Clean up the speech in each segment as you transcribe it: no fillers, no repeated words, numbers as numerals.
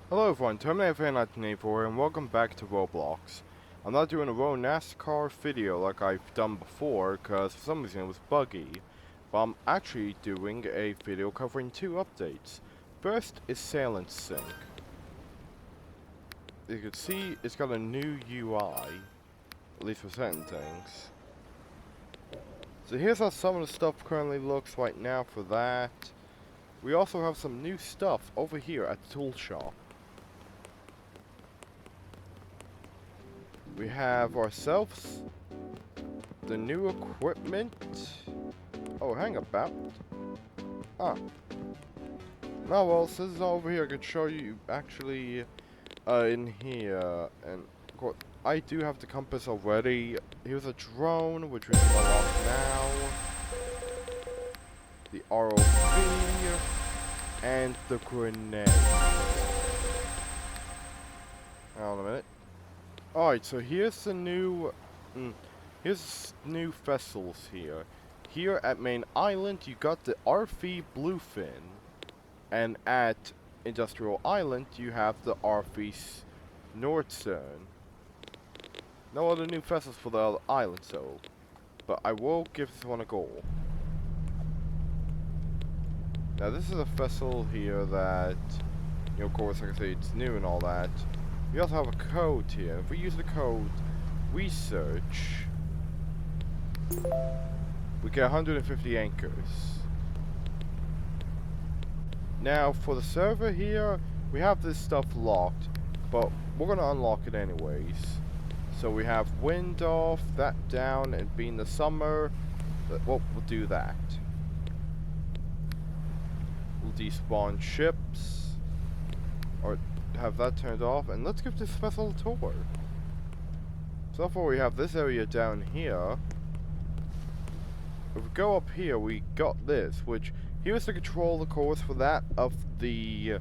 Hello everyone, Terminator Fan 1984 and welcome back to Roblox. I'm not doing a Road NASCAR video like I've done before because for some reason it was buggy, but I'm actually doing a video covering two updates. First is Sail and Sync. You can see it's got a new UI, at least for certain things. So here's how some of the stuff currently looks right now for that. We also have some new stuff over here at the tool shop. We have ourselves the new equipment. Oh, hang about. Ah. No, well, since it's over here, I can show you actually in here. And of course, I do have the compass already. Here's a drone, which we can unlock now. The ROV and the grenade. Hold on a minute. Alright, so here's the new, here's new vessels here. Here at Main Island, you got the RV Bluefin, and at Industrial Island, you have the RV Nordstern. No other new vessels for the other islands, though, but I will give this one a go. Now, this is a vessel here that, you know, of course, like I say, it's new and all that. We also have a code here. If we use the code research, we get 150 anchors. Now for the server here, we have this stuff locked, but we're gonna unlock it anyways. So we have wind off, that down, and being the summer, well, we'll do that. We'll despawn ships, or have that turned off, and let's give this vessel a tour. So far we have this area down here. If we go up here, we got this, which here's the control, of course, for that of the, you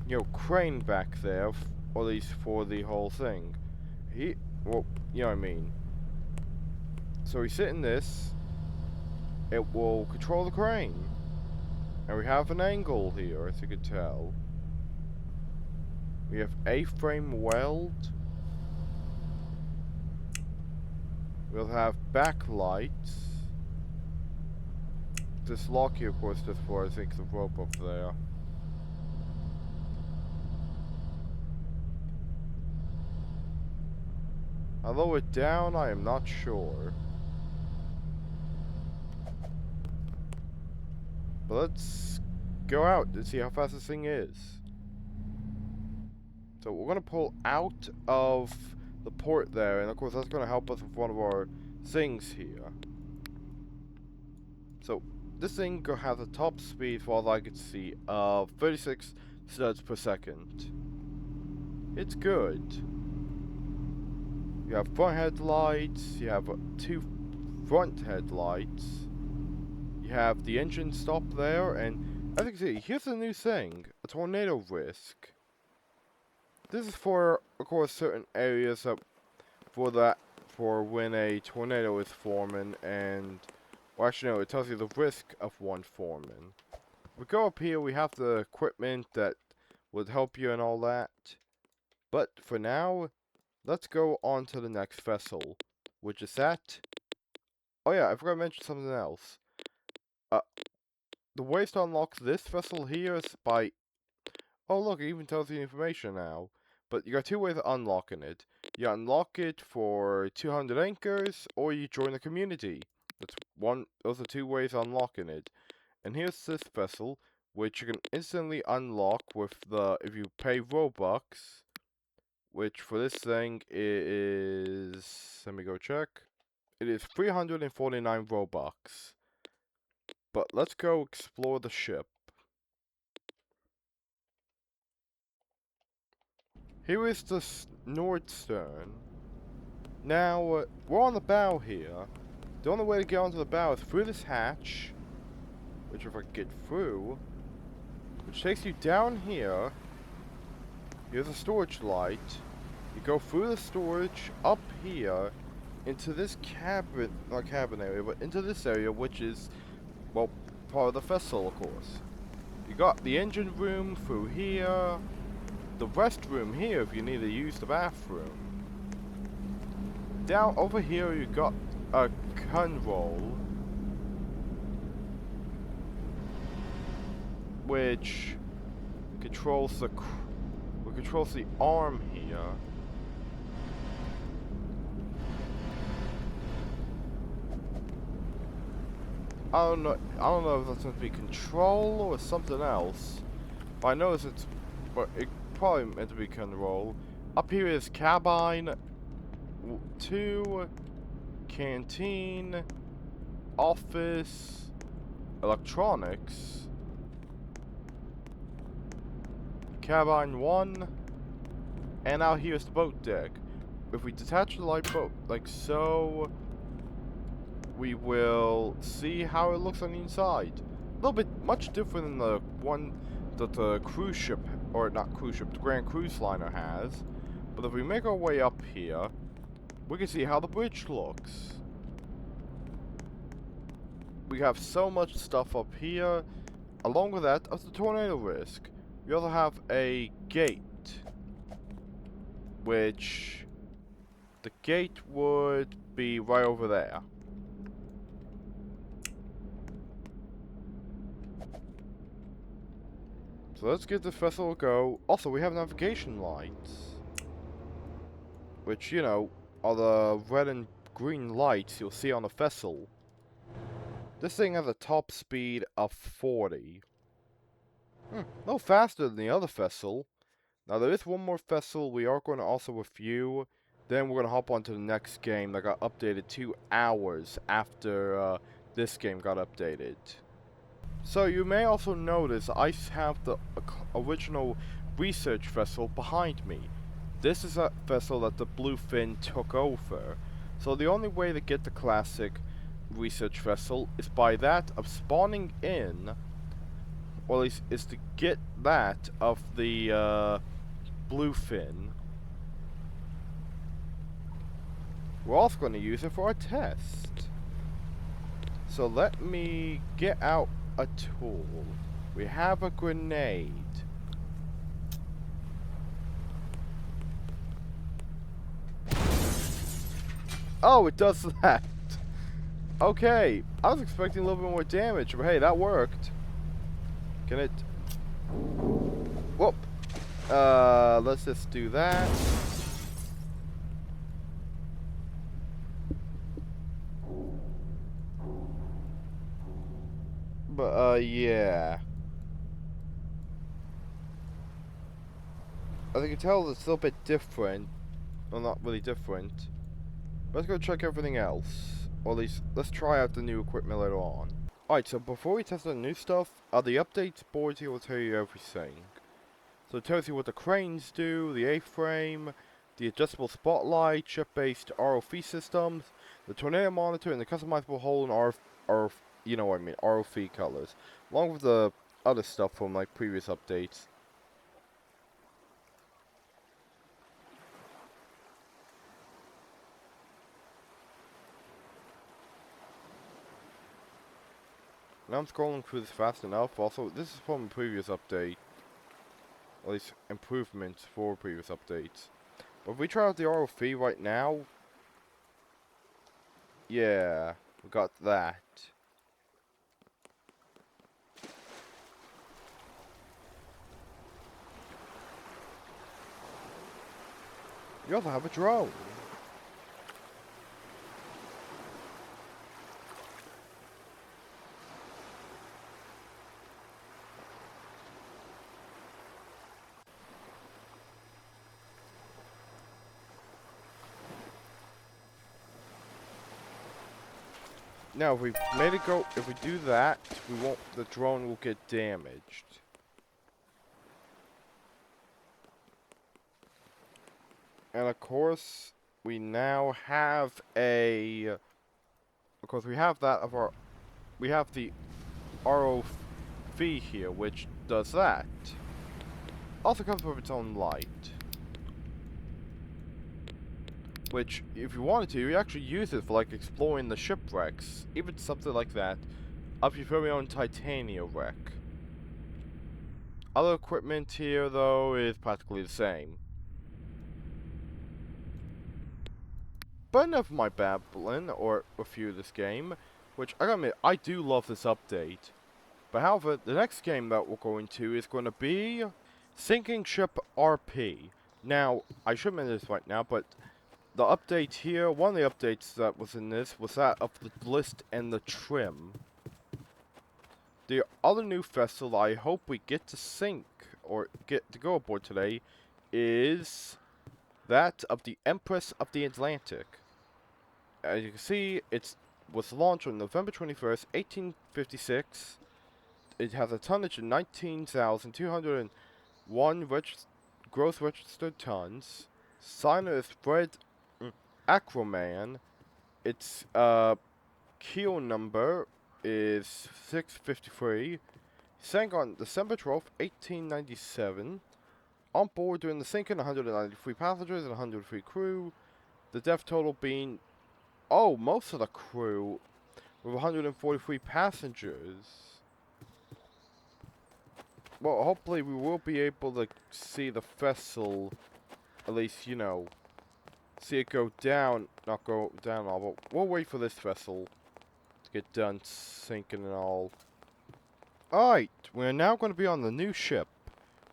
know, crane back there, or at least for the whole thing. Well, you know what I mean. So we sit in this, it will control the crane. And we have an angle here, as you can tell. We have A-frame weld. We'll have backlights. This lock here, of course, just for, I think, the rope up there. I'll lower it down, I am not sure. But let's go out and see how fast this thing is. So we're going to pull out of the port there, and of course that's going to help us with one of our things here. So this thing has a top speed, for all I can see, of 36 studs per second. It's good. You have front headlights, you have two front headlights, you have the engine stop there, and as you can see, here's a new thing, a tornado risk. This is for, of course, certain areas for when a tornado is forming, and, well, actually no, it tells you the risk of one forming. We go up here, we have the equipment that would help you and all that, but for now, let's go on to the next vessel, which is that. Oh yeah, I forgot to mention something else. The ways to unlock this vessel here is by. Oh look, it even tells you the information now. But you got two ways of unlocking it. You unlock it for 200 anchors, or you join the community. Those are two ways of unlocking it. And here's this vessel, which you can instantly unlock with if you pay Robux. Which for this thing is, let me go check. It is 349 Robux. But let's go explore the ship. Here is the Nordstern. Now, we're on the bow here. The only way to get onto the bow is through this hatch. Which if I can get through, which takes you down here. Here's a storage light. You go through the storage, up here, into this cabin, not cabin area, but into this area, which is, well, part of the vessel, of course. You got the engine room through here. the restroom here if you need to use the bathroom. Down over here you got a control, which controls the arm here. I don't know if that's going to be control or something else. But I notice it probably meant to be control. Up here is cabine 2, canteen, office, electronics, cabine 1, and out here's the boat deck. If we detach the light boat like so, we will see how it looks on the inside. A little bit much different than the one that the cruise ship, or not cruise ship, the Grand Cruise Liner has. But if we make our way up here, we can see how the bridge looks. We have so much stuff up here. Along with that, of the tornado risk, we also have a gate, which the gate would be right over there. So let's give this vessel a go. Also, we have navigation lights, which, you know, are the red and green lights you'll see on a vessel. This thing has a top speed of 40. No faster than the other vessel. Now, there is one more vessel we are going to also review. Then we're going to hop on to the next game that got updated 2 hours after this game got updated. So you may also notice I have the original research vessel behind me. This is a vessel that the Bluefin took over. So the only way to get the classic research vessel is by that of spawning in, or at least is to get that of the Bluefin. We're also going to use it for a test. So let me get out a tool. We have a grenade. Oh, it does that. Okay, I was expecting a little bit more damage, but hey, that worked. Can it? Whoop. Let's just do that. But, yeah. As you can tell, it's a little bit different. Well, not really different. Let's go check everything else. Or at least, let's try out the new equipment later on. Alright, so before we test the new stuff, the updates board here will tell you everything. So it tells you what the cranes do, the A-frame, the adjustable spotlight, ship-based ROV systems, the tornado monitor, and the customizable hull and you know what I mean, ROV colors, along with the other stuff from like previous updates. Now I'm scrolling through this fast enough. Also, this is from a previous update, at least improvements for previous updates. But if we try out the ROV right now, yeah, we got that. You also have a drone. Now, if we made it go, if we do that, the drone will get damaged. And of course, we now have of course we have we have the ROV here, which does that. Also comes with its own light. Which, if you wanted to, you actually use it for like exploring the shipwrecks. Even something like that. Up your very own Titania wreck. Other equipment here, though, is practically the same. But enough of my babbling, or review this game, which I gotta admit, I do love this update. But however, the next game that we're going to is going to be Sinking Ship RP. Now, I should mention this right now, but the update here, one of the updates that was in this was that of the list and the trim. The other new vessel I hope we get to sink, or get to go aboard today, is that of the Empress of the Atlantic. As you can see, it was launched on November 21st, 1856. It has a tonnage of 19,201 gross registered tons. Signer is Fred Ackerman. Its keel number is 653. Sank on December 12th, 1897. On board during the sinking, 193 passengers and 103 crew. The death total being, most of the crew, with 143 passengers. Well, hopefully we will be able to see the vessel, at least, you know, see it go down, not go down all, but we'll wait for this vessel to get done sinking and all. Alright, we're now going to be on the new ship,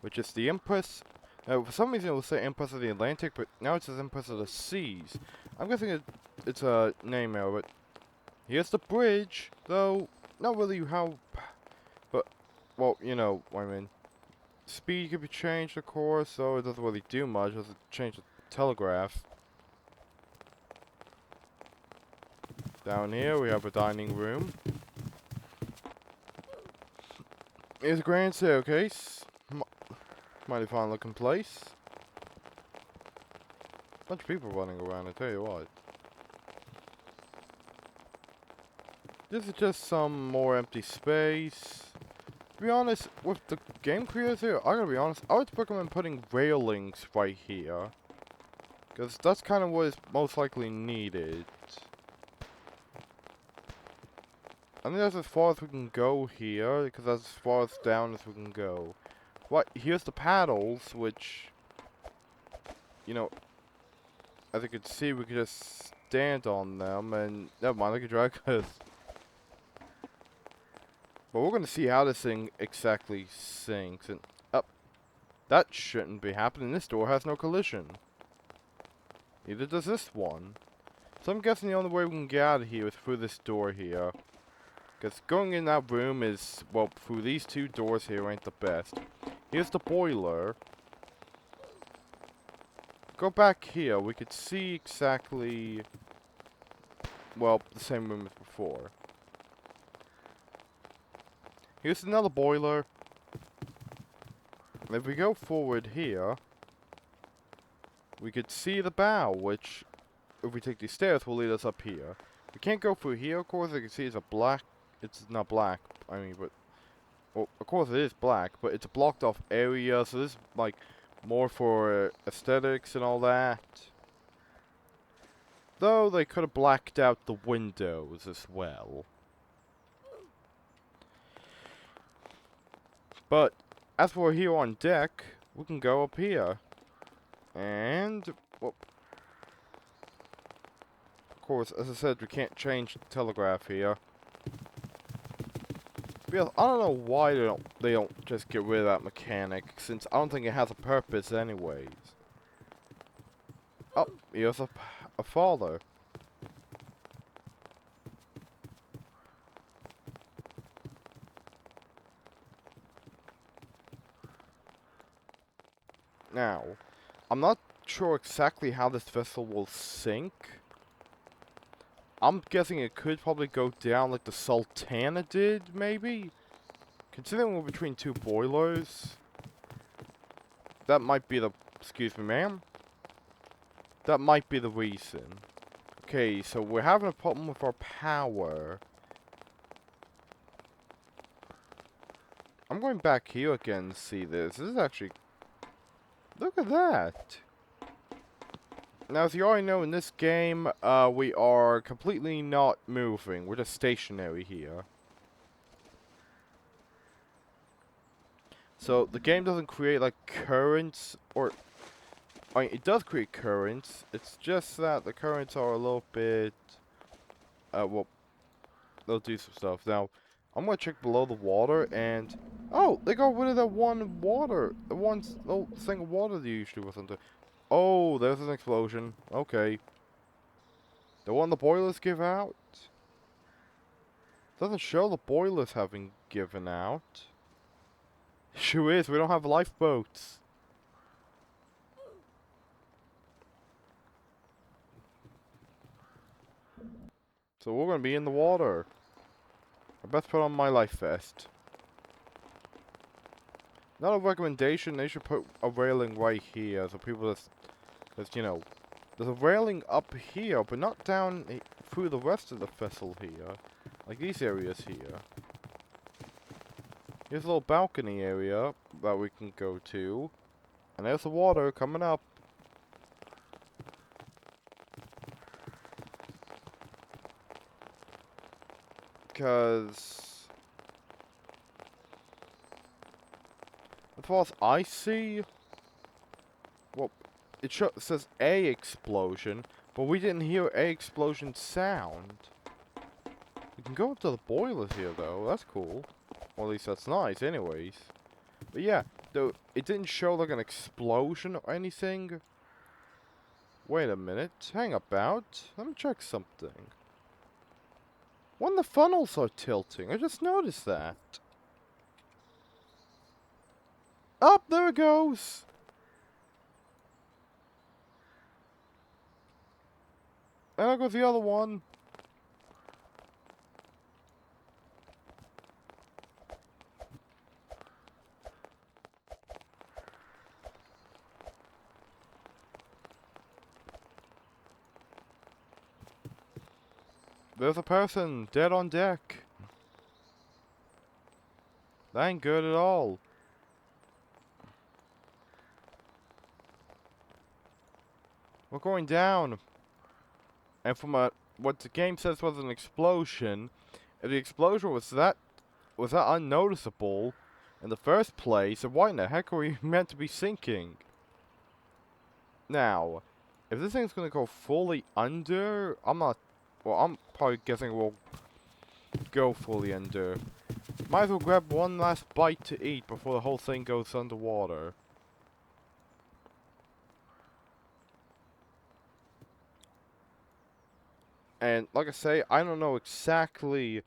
which is the Empress. For some reason it will say Empress of the Atlantic, but now it says Empress of the Seas. I'm guessing it's a name error, but here's the bridge, though not really how, but, well, you know what I mean. Speed can be changed, of course, so it doesn't really do much. It doesn't change the telegraph. Down here we have a dining room. Here's a grand staircase. Mighty fine looking place. Bunch of people running around, I tell you what. This is just some more empty space. To be honest, with the game creators here, I gotta be honest, I would recommend putting railings right here. Because that's kind of what is most likely needed. I think that's as far as we can go here, because that's as far as down as we can go. Right, here's the paddles, which, you know, as you can see, we could just stand on them, and never mind, I can drag this. But we're going to see how this thing exactly sinks, and, that shouldn't be happening. This door has no collision. Neither does this one. So I'm guessing the only way we can get out of here is through this door here. Because going in that room is, well, through these two doors here ain't the best. Here's the boiler. Go back here, we could see exactly, well, the same room as before. Here's another boiler. If we go forward here, we could see the bow, which, if we take these stairs, will lead us up here. We can't go through here, of course. You can see it's not black, I mean, but, well, of course it is black, but it's a blocked off area, so this is, like, more for aesthetics and all that. Though they could have blacked out the windows as well. But, as we're here on deck, we can go up here. And, well, of course, as I said, we can't change the telegraph here. Because I don't know why they don't just get rid of that mechanic, since I don't think it has a purpose anyways. Oh, here's a father. Now, I'm not sure exactly how this vessel will sink. I'm guessing it could probably go down like the Sultana did, maybe? Considering we're between two boilers. That might be the... Excuse me, ma'am? That might be the reason. Okay, so we're having a problem with our power. I'm going back here again to see this. This is actually... Look at that! Now, as you already know, in this game, we are completely not moving. We're just stationary here. So the game doesn't create like currents, or I mean, it does create currents. It's just that the currents are a little bit, well, they'll do some stuff. Now, I'm gonna check below the water, and oh, they got rid of that one water, the one little thing of water they usually was under. Oh, there's an explosion. Okay, the one the boilers give out. Doesn't show the boilers having given out. Sure is. We don't have lifeboats. So we're gonna be in the water. I best put on my life vest. Not a recommendation, they should put a railing right here so people just, because, you know, there's a railing up here, but not down through the rest of the vessel here. Like these areas here. Here's a little balcony area that we can go to. And there's the water coming up. Because as far as I see, well, it says a explosion, but we didn't hear a explosion sound. We can go up to the boilers here, though. That's cool. Or at least that's nice, anyways. But yeah, though it didn't show like an explosion or anything. Wait a minute. Hang about. Let me check something. When the funnels are tilting, I just noticed that. Up there it goes. And there goes the other one. There's a person dead on deck. That ain't good at all. We're going down. And from what the game says was an explosion, if the explosion was that unnoticeable in the first place, then why in the heck are we meant to be sinking? Now, if this thing's gonna go fully under, I'm probably guessing we'll go fully under. Might as well grab one last bite to eat before the whole thing goes underwater. And like I say, I don't know exactly.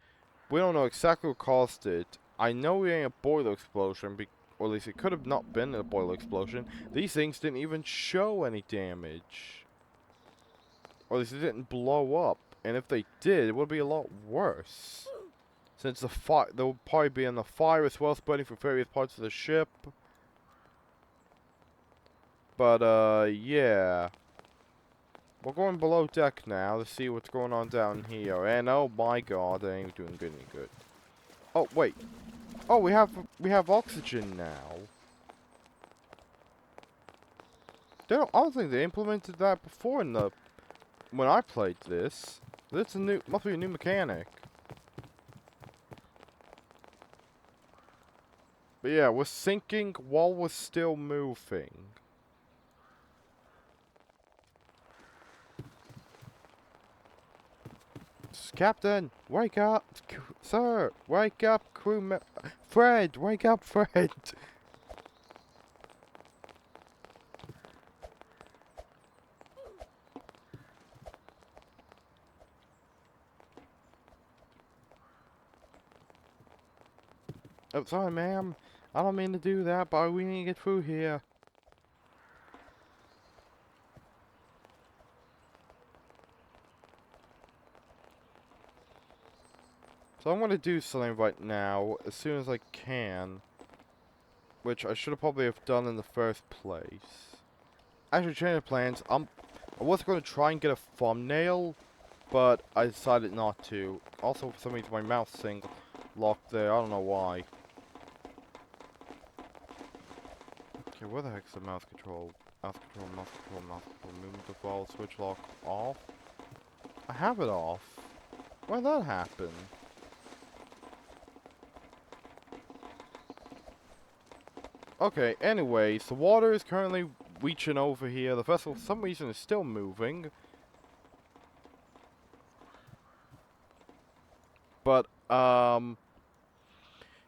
We don't know exactly what caused it. I know it ain't a boiler explosion, or at least it could have not been a boiler explosion. These things didn't even show any damage. Or at least it didn't blow up. And if they did, it would be a lot worse. Since the fire, there would probably be in the fire as well, spreading through various parts of the ship. But, yeah. We're going below deck now to see what's going on down here. And oh my god, they ain't doing good any good. Oh, wait. Oh, we have oxygen now. I don't think they implemented that before when I played this. Must be a new mechanic. But yeah, we're sinking while we're still moving. Captain, wake up! Sir, wake up, Fred, wake up, Fred! Oh, sorry, ma'am. I don't mean to do that, but we need to get through here. So I'm going to do something right now, as soon as I can. Which I should have probably have done in the first place. Actually, change of plans. I was going to try and get a thumbnail, but I decided not to. Also, for some reason, my mouse thing locked there. I don't know why. Okay, where the heck's the mouse control? Mouse control, mouse control, mouse control. Movement default, switch lock off. I have it off. Why'd that happen? Okay, anyways, the water is currently reaching over here. The vessel, for some reason, is still moving. But,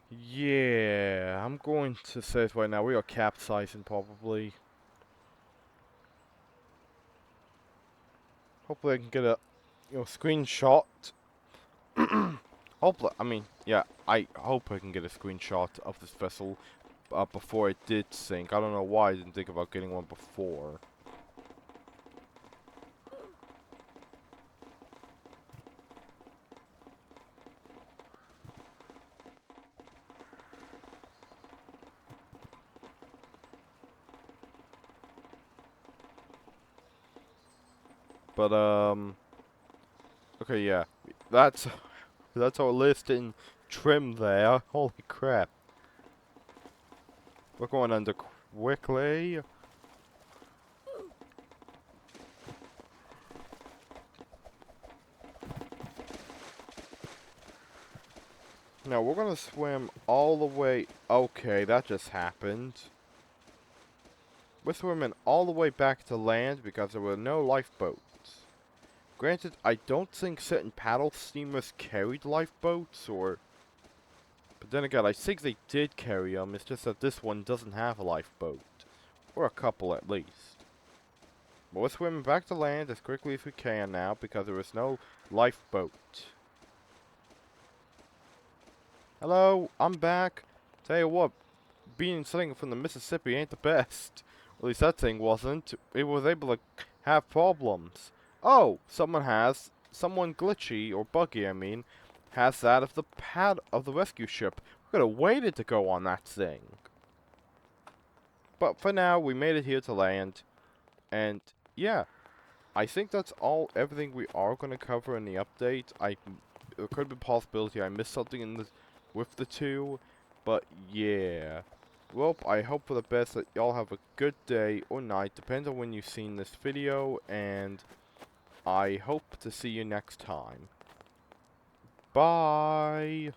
yeah, I'm going to say it right now. We are capsizing, probably. Hopefully I can get a, screenshot. Hopefully, I mean, yeah, I hope I can get a screenshot of this vessel before it did sink. I don't know why I didn't think about getting one before. But, okay, yeah, that's our list in trim there. Holy crap. We're going under quickly. Now, we're gonna swim all the way... Okay, that just happened. We're swimming all the way back to land because there were no lifeboats. Granted, I don't think certain paddle steamers carried lifeboats, or... But then again, I think they did carry them, it's just that this one doesn't have a lifeboat. Or a couple, at least. But we're swimming back to land as quickly as we can now, because there is no lifeboat. Hello, I'm back. Tell you what, being something from the Mississippi ain't the best. At least that thing wasn't. It was able to have problems. Oh, someone glitchy, or buggy I mean, has that of the pad of the rescue ship. We could have waited to go on that thing. But for now, we made it here to land. And, yeah. I think that's everything we are going to cover in the update. There could be a possibility I missed something with the two. But, yeah. Well, I hope for the best that y'all have a good day or night, depends on when you've seen this video, and I hope to see you next time. Bye!